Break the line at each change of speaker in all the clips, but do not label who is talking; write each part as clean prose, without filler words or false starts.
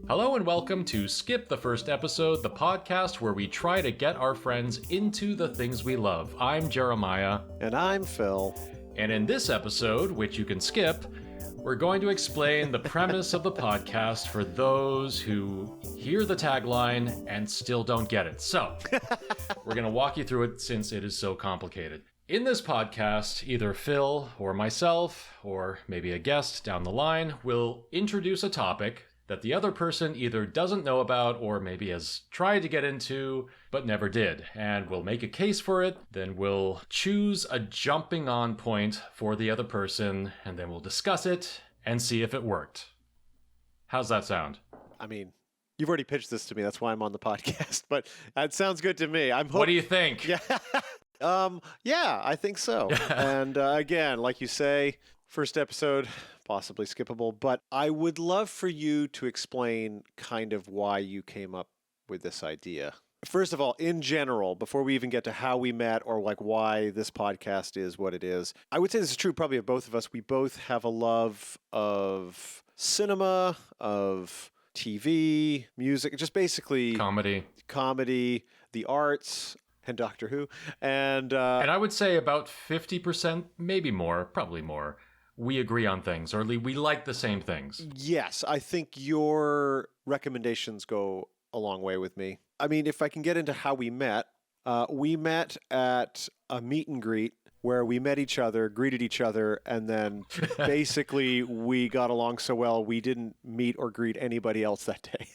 Hello and welcome to Skip the First Episode, the podcast where we try to get our friends into the things we love. I'm Jeremiah.
And I'm Phil.
And in this episode, which you can skip, we're going to explain the premise of the podcast for those who hear the tagline and still don't get it. So, we're going to walk you through it since it is so complicated. In this podcast, either Phil or myself, or maybe a guest down the line, will introduce a topic that the other person either doesn't know about or maybe has tried to get into but never did. And we'll make a case for it, then we'll choose a jumping on point for the other person, and then we'll discuss it and see if it worked. How's that sound?
I mean, you've already pitched this to me. That's why I'm on the podcast. But it sounds good to me.
What do you think?
Yeah. Yeah, I think so. And again, like you say, first episode, possibly skippable, but I would love for you to explain kind of why you came up with this idea. First of all, in general, before we even get to how we met or like why this podcast is what it is, I would say this is true probably of both of us. We both have a love of cinema, of TV, music, just basically comedy, the arts, and Doctor Who. And
I would say about 50%, maybe more, probably more, we agree on things, or we like the same things.
Yes, I think your recommendations go a long way with me. I mean, if I can get into how we met at a meet and greet where we met each other, greeted each other, and then basically we got along so well we didn't meet or greet anybody else that day.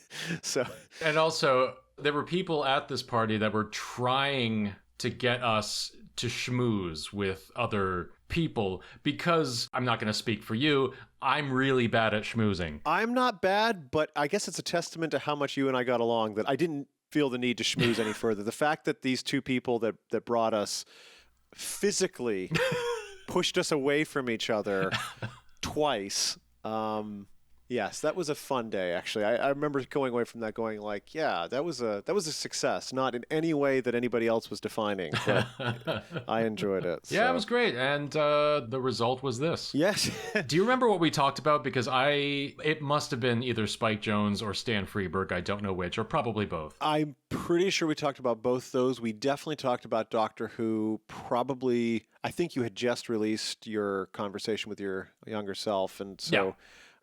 So,
and also, there were people at this party that were trying to get us to schmooze with other people because, I'm not going to speak for you, I'm really bad at schmoozing.
I'm not bad, but I guess it's a testament to how much you and I got along that I didn't feel the need to schmooze any further. The fact that these two people that brought us physically pushed us away from each other twice. Yes, that was a fun day, actually. I remember going away from that going like, yeah, that was a success. Not in any way that anybody else was defining, but I enjoyed it.
Yeah, it was great. And the result was this.
Yes.
Do you remember what we talked about? Because it must have been either Spike Jonze or Stan Freberg. I don't know which, or probably both.
I'm pretty sure we talked about both those. We definitely talked about Doctor Who. Probably, I think you had just released your conversation with your younger self. And so...
Yeah.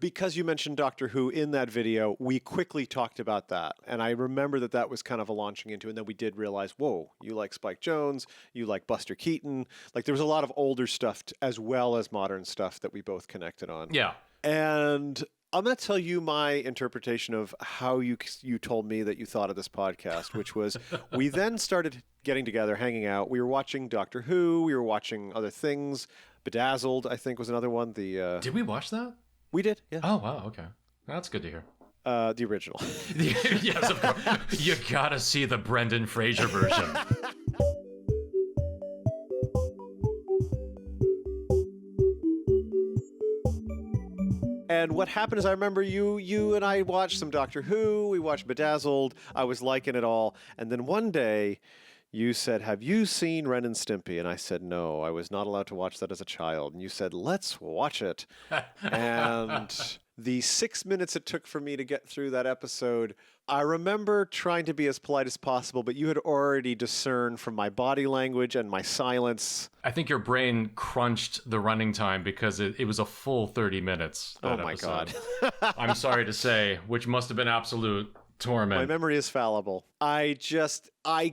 Because you mentioned Doctor Who in that video, we quickly talked about that. And I remember that was kind of a launching into, and then we did realize, whoa, you like Spike Jonze, you like Buster Keaton. Like there was a lot of older stuff as well as modern stuff that we both connected on.
Yeah.
And I'm going to tell you my interpretation of how you told me that you thought of this podcast, which was we then started getting together, hanging out. We were watching Doctor Who. We were watching other things. Bedazzled, I think, was another one.
Did we watch that?
We did, yeah.
Oh, wow, okay. That's good to hear.
The original.
Yes, of course. You gotta see the Brendan Fraser version.
And what happened is I remember you and I watched some Doctor Who. We watched Bedazzled. I was liking it all. And then one day... you said, have you seen Ren and Stimpy? And I said, no, I was not allowed to watch that as a child. And you said, let's watch it. And the 6 minutes it took for me to get through that episode, I remember trying to be as polite as possible, but you had already discerned from my body language and my silence.
I think your brain crunched the running time because it was a full 30 minutes.
Oh, my God.
I'm sorry to say, which must have been absolute torment.
My memory is fallible. I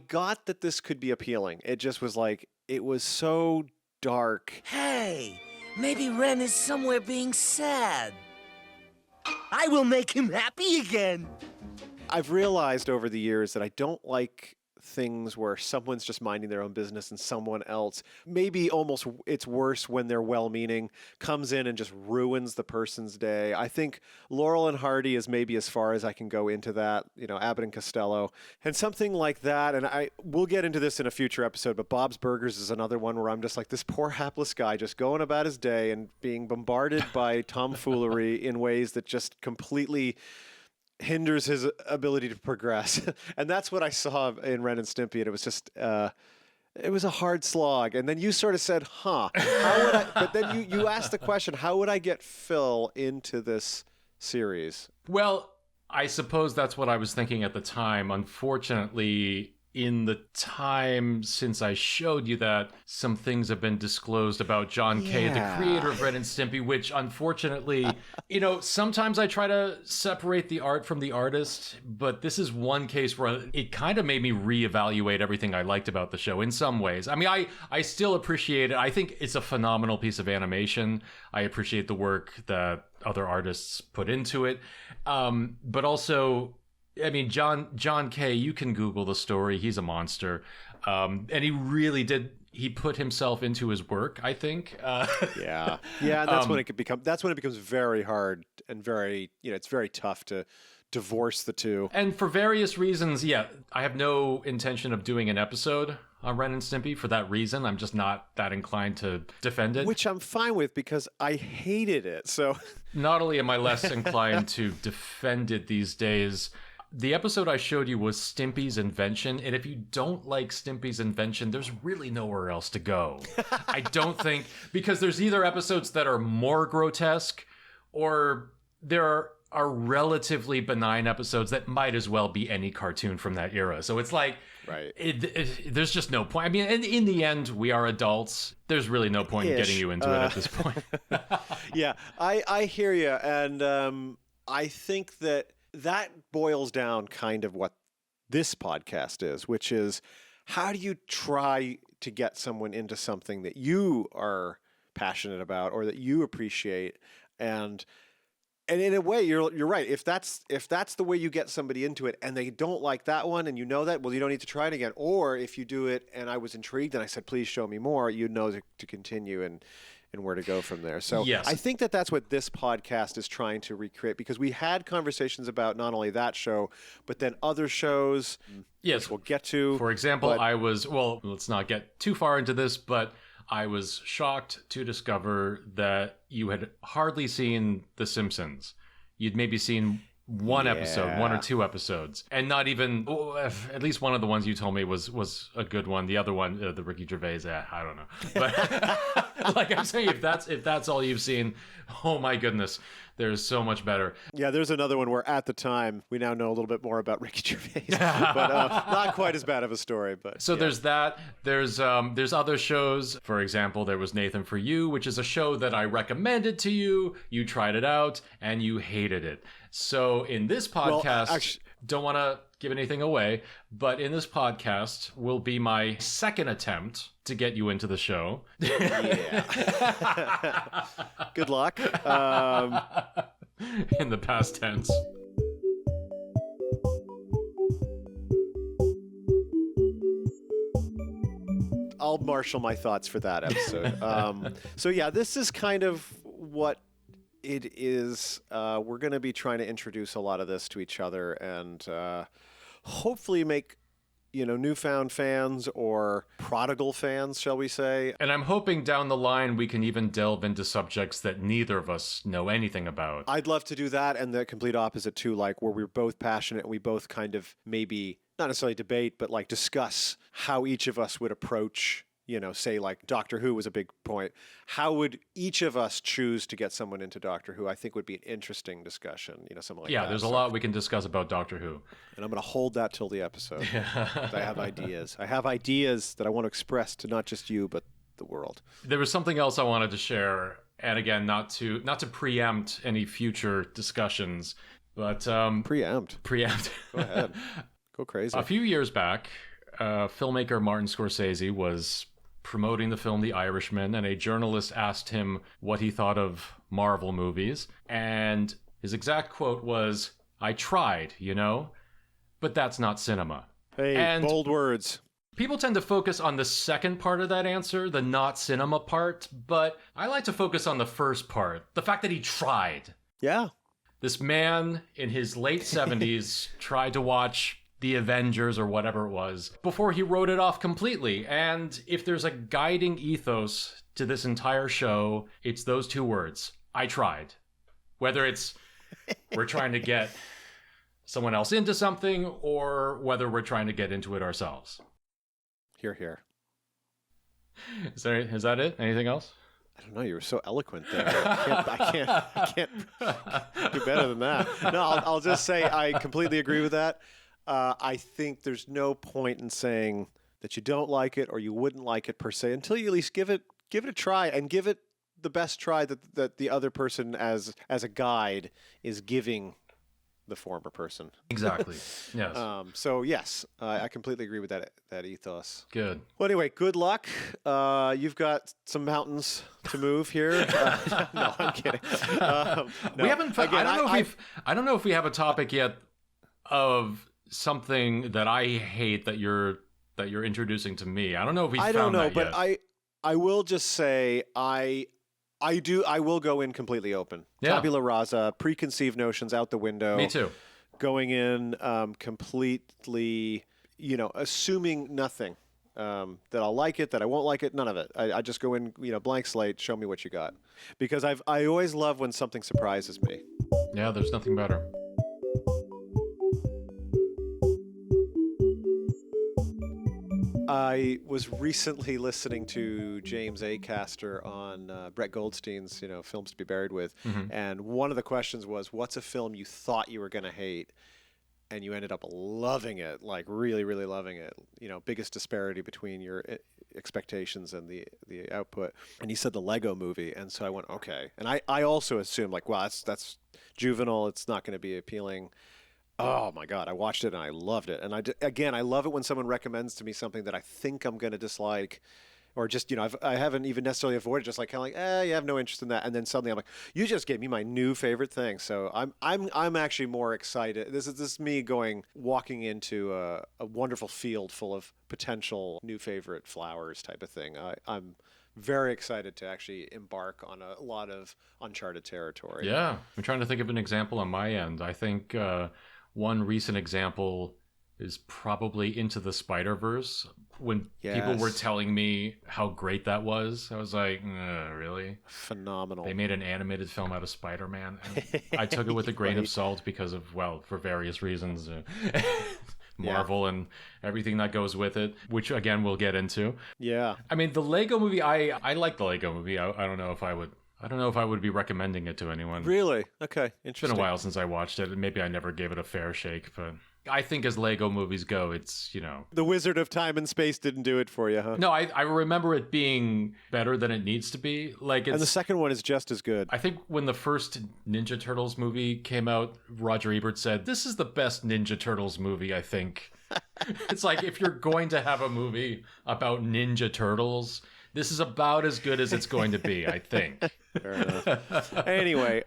got that this could be appealing. It just was like, it was so dark.
Hey, maybe Ren is somewhere being sad. I will make him happy again.
I've realized over the years that I don't like things where someone's just minding their own business and someone else, maybe almost it's worse when they're well-meaning, comes in and just ruins the person's day. I think Laurel and Hardy is maybe as far as I can go into that, Abbott and Costello, and something like that. And we'll get into this in a future episode, but Bob's Burgers is another one where I'm just like this poor hapless guy just going about his day and being bombarded by tomfoolery in ways that just completely hinders his ability to progress. And that's what I saw in Ren and Stimpy. And it was just, it was a hard slog. And then you sort of said, how would I, but then you asked the question, how would I get Phil into this series?
Well, I suppose that's what I was thinking at the time. Unfortunately, in the time since I showed you that, some things have been disclosed about John Kay, the creator of Ren and Stimpy, which unfortunately, sometimes I try to separate the art from the artist, but this is one case where it kind of made me reevaluate everything I liked about the show in some ways. I mean, I still appreciate it. I think it's a phenomenal piece of animation. I appreciate the work that other artists put into it. But also, I mean, John Kay, you can Google the story. He's a monster. And he really did. He put himself into his work, I think.
Yeah. And that's when it becomes very hard and very, it's very tough to divorce the two.
And for various reasons, I have no intention of doing an episode on Ren and Stimpy for that reason. I'm just not that inclined to defend it.
Which I'm fine with because I hated it. So
not only am I less inclined to defend it these days, the episode I showed you was Stimpy's Invention, and if you don't like Stimpy's Invention, there's really nowhere else to go. I don't think, because there's either episodes that are more grotesque, or there are relatively benign episodes that might as well be any cartoon from that era. So it's like,
right.
There's just no point. I mean, in the end, we are adults. There's really no point in getting you into it at this point.
Yeah, I hear you, and I think that boils down kind of what this podcast is, which is how do you try to get someone into something that you are passionate about or that you appreciate, and in a way you're right. If that's the way you get somebody into it and they don't like that one and you know that, well, you don't need to try it again. Or if you do it and I was intrigued and I said, please show me more, you know to continue and where to go from there. So
yes.
I think that's what this podcast is trying to recreate, because we had conversations about not only that show, but then other shows, which we'll get to.
For example, let's not get too far into this, but I was shocked to discover that you had hardly seen The Simpsons. You'd maybe seen one episode, one or two episodes, and not even, at least one of the ones you told me was a good one. The other one, the Ricky Gervais, I don't know. But like I'm saying, if that's all you've seen, oh my goodness, there's so much better.
Yeah, there's another one where at the time we now know a little bit more about Ricky Gervais, but not quite as bad of a story. But
so there's that. There's other shows. For example, there was Nathan For You, which is a show that I recommended to you. You tried it out and you hated it. So in this podcast, don't want to give anything away, but in this podcast will be my second attempt to get you into the show.
Yeah. Good luck.
In the past tense.
I'll marshal my thoughts for that episode. So yeah, this is kind of what it is. We're going to be trying to introduce a lot of this to each other and hopefully make newfound fans or prodigal fans, shall we say.
And I'm hoping down the line we can even delve into subjects that neither of us know anything about.
I'd love to do that, and the complete opposite too, like where we're both passionate and we both kind of maybe not necessarily debate, but like discuss how each of us would approach, say like Doctor Who was a big point. How would each of us choose to get someone into Doctor Who? I think would be an interesting discussion, something like that.
Yeah, there's a lot we can discuss about Doctor Who.
And I'm going to hold that till the episode. I have ideas. I have ideas that I want to express to not just you, but the world.
There was something else I wanted to share. And again, not to preempt any future discussions, but...
Preempt.
Go
ahead. Go crazy.
A few years back, filmmaker Martin Scorsese was promoting the film The Irishman, and a journalist asked him what he thought of Marvel movies, and his exact quote was, "I tried, but that's not cinema."
Hey,
and
bold words.
People tend to focus on the second part of that answer, the not cinema part, but I like to focus on the first part, the fact that he tried.
Yeah.
This man in his late 70s tried to watch The Avengers or whatever it was before he wrote it off completely. And if there's a guiding ethos to this entire show, it's those two words: I tried. Whether it's we're trying to get someone else into something or whether we're trying to get into it ourselves.
Hear, hear.
Is that it? Anything else?
I don't know. You were so eloquent there. I can't do better than that. No, I'll just say I completely agree with that. I think there's no point in saying that you don't like it or you wouldn't like it per se until you at least give it a try and give it the best try that the other person as a guide is giving the former person.
Exactly. Yes.
So yes, I completely agree with that ethos.
Good.
Well, anyway, good luck. You've got some mountains to move here. No, I'm kidding. No.
We haven't.
Again,
I don't know if we have a topic yet of something that I hate that you're introducing to me. I don't know if we.
I don't know, but
yet.
I will just say I will go in completely open.
Yeah.
Tabula rasa, preconceived notions out the window.
Me too.
Going in completely, assuming nothing. That I'll like it, that I won't like it, none of it. I just go in, blank slate, show me what you got. Because I always love when something surprises me.
Yeah, there's nothing better.
I was recently listening to James Acaster on Brett Goldstein's, Films to Be Buried With, and one of the questions was, what's a film you thought you were going to hate, and you ended up loving it, like really, really loving it? Biggest disparity between your expectations and the output. And he said the Lego Movie, and so I went, okay. And I also assumed, like, wow, that's juvenile, it's not going to be appealing. Oh my God, I watched it and I loved it. And I love it when someone recommends to me something that I think I'm going to dislike, or just, I haven't even necessarily avoided, just like kind of like, you have no interest in that. And then suddenly I'm like, you just gave me my new favorite thing. So I'm actually more excited. This is me walking into a wonderful field full of potential new favorite flowers type of thing. I'm very excited to actually embark on a lot of uncharted territory.
Yeah, I'm trying to think of an example on my end. I think one recent example is probably Into the Spider-Verse. When people were telling me how great that was, I was like, really?
Phenomenal.
They made an animated film out of Spider-Man. And I took it with a grain of salt because of, for various reasons. Marvel and everything that goes with it, which again we'll get into.
Yeah.
I mean, the Lego Movie, I like the Lego Movie. I don't know if I would be recommending it to anyone.
Really? Okay. Interesting.
It's been a while since I watched it, and maybe I never gave it a fair shake, but I think as Lego movies go, it's,
The Wizard of Time and Space didn't do it for you, huh?
No, I remember it being better than it needs to be. And
the second one is just as good.
I think when the first Ninja Turtles movie came out, Roger Ebert said, "This is the best Ninja Turtles movie, I think." It's like, if you're going to have a movie about Ninja Turtles, this is about as good as it's going to be, I think.
Fair enough. Anyway,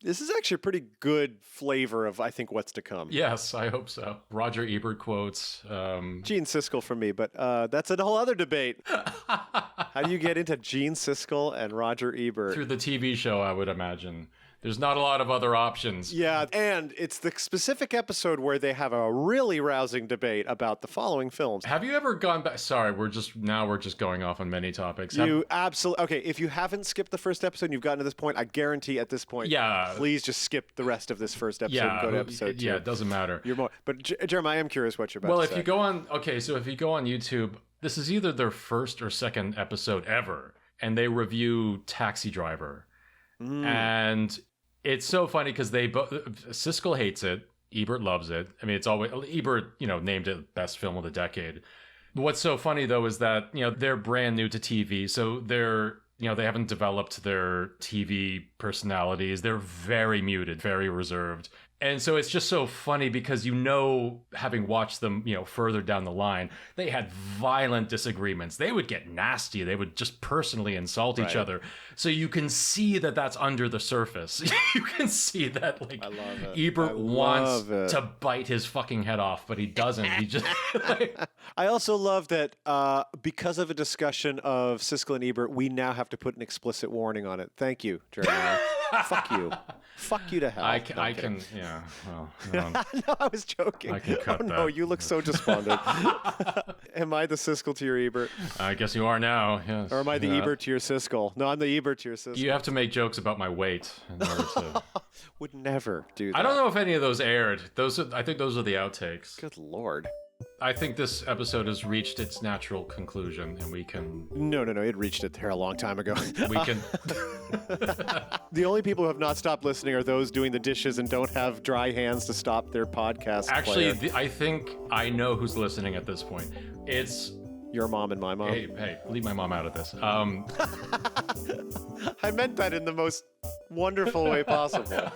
this is actually a pretty good flavor of, I think, what's to come.
Yes, I hope so. Roger Ebert quotes.
Gene Siskel for me, but that's a whole other debate. How do you get into Gene Siskel and Roger Ebert?
Through the TV show, I would imagine. There's not a lot of other options.
Yeah, and it's the specific episode where they have a really rousing debate about the following films.
Have you ever gone back? Sorry, we're just going off on many topics.
You absolutely... Okay, if you haven't skipped the first episode and you've gotten to this point, I guarantee at this point, please just skip the rest of this first episode and go to episode 2.
Yeah, it doesn't matter.
You're more... But Jeremy, I am curious what you're about to say.
If you go on... Okay, so if you go on YouTube, this is either their first or second episode ever, and they review Taxi Driver. And... It's so funny because Siskel hates it. Ebert loves it. I mean, it's always Ebert, named it best film of the decade. What's so funny though is that, they're brand new to TV. So they're, they haven't developed their TV personalities. They're very muted, very reserved. And so it's just so funny because, having watched them, further down the line, they had violent disagreements. They would get nasty. They would just personally insult each other. So you can see that that's under the surface. You can see that,
I love it.
Ebert wants to bite his fucking head off, but he doesn't. He just...
I also love that because of a discussion of Siskel and Ebert, we now have to put an explicit warning on it. Thank you, Jeremiah. Fuck you. Fuck you to hell.
I can, yeah. Well,
no, I was joking.
I can cut that.
No, you look so despondent. Am I the Siskel to your Ebert?
I guess you are now, yes.
Or am I the Ebert to your Siskel? No, I'm the Ebert to your Siskel.
You have to make jokes about my weight in order to...
Would never do that.
I don't know if any of those aired. I think those are the outtakes.
Good Lord.
I think this episode has reached its natural conclusion, and we can.
No. It reached it there a long time ago.
We can.
The only people who have not stopped listening are those doing the dishes and don't have dry hands to stop their podcast.
Actually,
player.
I think I know who's listening at this point. It's.
Your mom and my mom.
Hey, leave my mom out of this.
I meant that in the most wonderful way possible.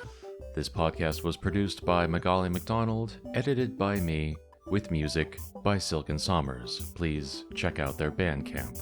This podcast was produced by Magali McDonald, edited by me, with music by Silken Sommers. Please check out their Bandcamp.